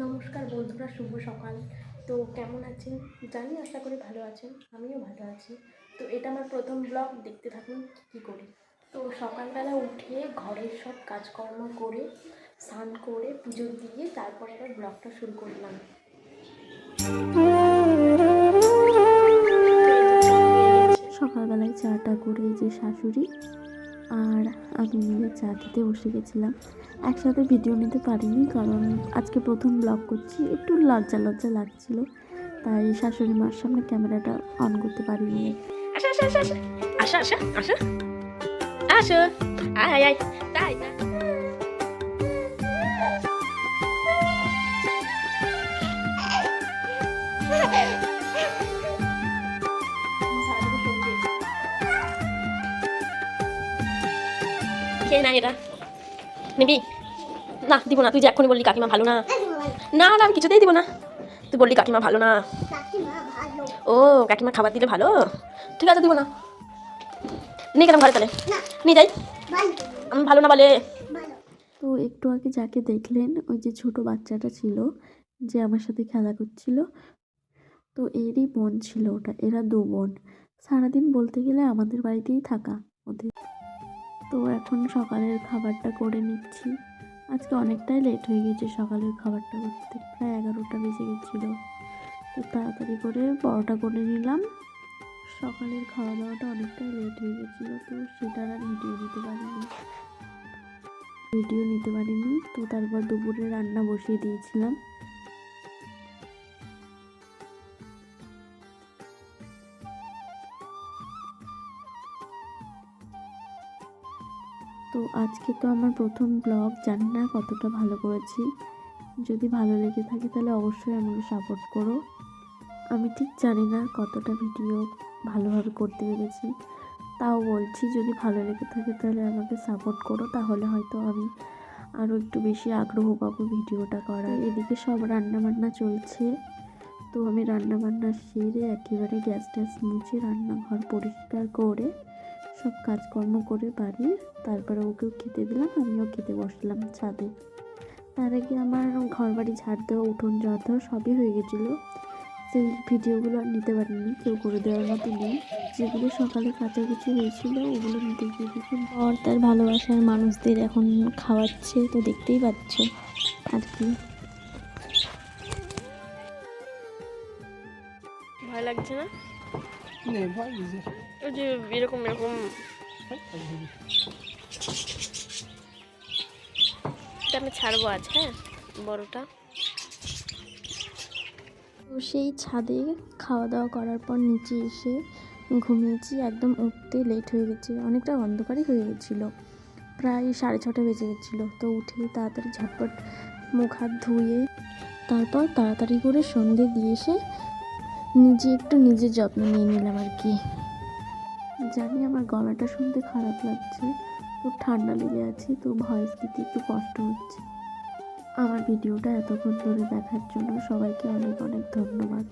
নমস্কার বন্ধুরা, শুভ সকাল। তো কেমন আছেন জানি, আশা করি ভালো আছেন। আমিও ভালো আছি। তো এটা আমার প্রথম ব্লগ, দেখতে থাকুন কী করি। তো সকালবেলা উঠে ঘরের সব কাজকর্ম করে স্নান করে পুজো দিয়ে তারপরে আবার ব্লগটা শুরু করলাম। সকালবেলায় চাটা করে যে শাশুড়ি আর আমি মিলে চা খেতে বসে গেছিলাম। একসাথে ভিডিও নিতে পারিনি, কারণ আজকে প্রথম ব্লগ করছি, একটু লজ্জা লজ্জা লাগছিল, তাই শাশুড়ি মার সামনে ক্যামেরাটা অন করতে পারিনি। আসো আসো আসো আসো আসো আসো আসো, আয় আয় তাই না। খেয়ে না, এটা নিবি না? দিব না। তুই যে এখনই বললি কাকিমা ভালো না। না না, আমি কিছুতেই দিব না। তুই বললি কাকিমা ভালো না। ও, কাকিমা খাবার দিলে ভালো, ঠিক আছে দিব না। নিয়ে গেলাম ঘরে, তাহলে নিয়ে যাই। আমি ভালো না বলে। তো একটু আগে যাকে দেখলেন, ওই যে ছোট বাচ্চাটা ছিল যে আমার সাথে খেলা করছিল, তো এরই বোন ছিল ওটা। এরা দু বোন, সারাদিন বলতে গেলে আমাদের বাড়িতেই থাকা ওদের। তো এখন সকালের খাবারটা করে নিচ্ছি। আজকে অনেকটাই লেট হয়ে গেছে সকালের খাবারটা করতে, প্রায় 11টা বেজে গেছিলো। তো তাড়াতাড়ি করে পরোটা করে নিলাম। সকালের খাওয়া দাওয়াটা অনেকটাই লেট হয়ে গেছিলো, তো সেটার আর ভিডিও নিতে পারিনি। তো তারপর দুপুরে রান্না বসিয়ে দিয়েছিলাম। তো আজকে তো আমার প্রথম ব্লগ, জানি না কতটা ভালো করেছি। যদি ভালো লেগে থাকে তাহলে অবশ্যই আমাকে সাপোর্ট করো। আমি ঠিক জানি না কতটা ভিডিও ভালোভাবে করতে পেরেছি, তাও বলছি যদি ভালো লেগে থাকে তাহলে আমাকে সাপোর্ট করো, তাহলে হয়তো আমি আরও একটু বেশি আগ্রহ পাবো ভিডিওটা করার। এদিকে সব রান্নাবান্না চলছে, তো আমি রান্নাবান্না সেরে একেবারে গ্যাস ট্যাস মুছে রান্নাঘর পরিষ্কার করে সব কাজকর্ম করে বাড়ি, তারপরে ওকেও খেতে দিলাম, আমিও খেতে বসলাম ছাদে। তার আগে আমার ঘর বাড়ি ঝাড় দেওয়া, উঠোন ঝাড় দেওয়া সবই হয়ে গেছিলো। সেই ভিডিওগুলো আর নিতে পারিনি, কেউ করে দেওয়ার মতো নেই। যেগুলো সকালে কাচাকুচি হয়েছিল ওগুলো নিতে গিয়েছি। আর তার ভালোবাসার মানুষদের এখন খাওয়াচ্ছে, তো দেখতেই পাচ্ছ আর কি। ভয় লাগছে না? ওই যে এরকম এরকম আমি ছাড়বো আজ, হ্যাঁ বড়টা। তো সেই ছাদে খাওয়া দাওয়া করার পর নিচে এসে ঘুমিয়েছি। একদম উঠতে লেট হয়ে গেছে, অনেকটা অন্ধকারই হয়ে গেছিলো, প্রায় 6:30 বেজে গেছিলো। তো উঠে তাড়াতাড়ি ঝটপট মুখ হাত ধুয়ে তারপর তাড়াতাড়ি করে সন্ধে দিয়ে এসে নিজের যত্ন নিয়ে নিলাম আর কি। জানি আমার গলাটা শুনতে খারাপ লাগছে, তো ঠান্ডা লেগে আছে, তো ভয়েস দিতে একটু কষ্ট হচ্ছে। আমার ভিডিওটা এতক্ষণ ধরে দেখার জন্য সবাইকে অনেক অনেক ধন্যবাদ।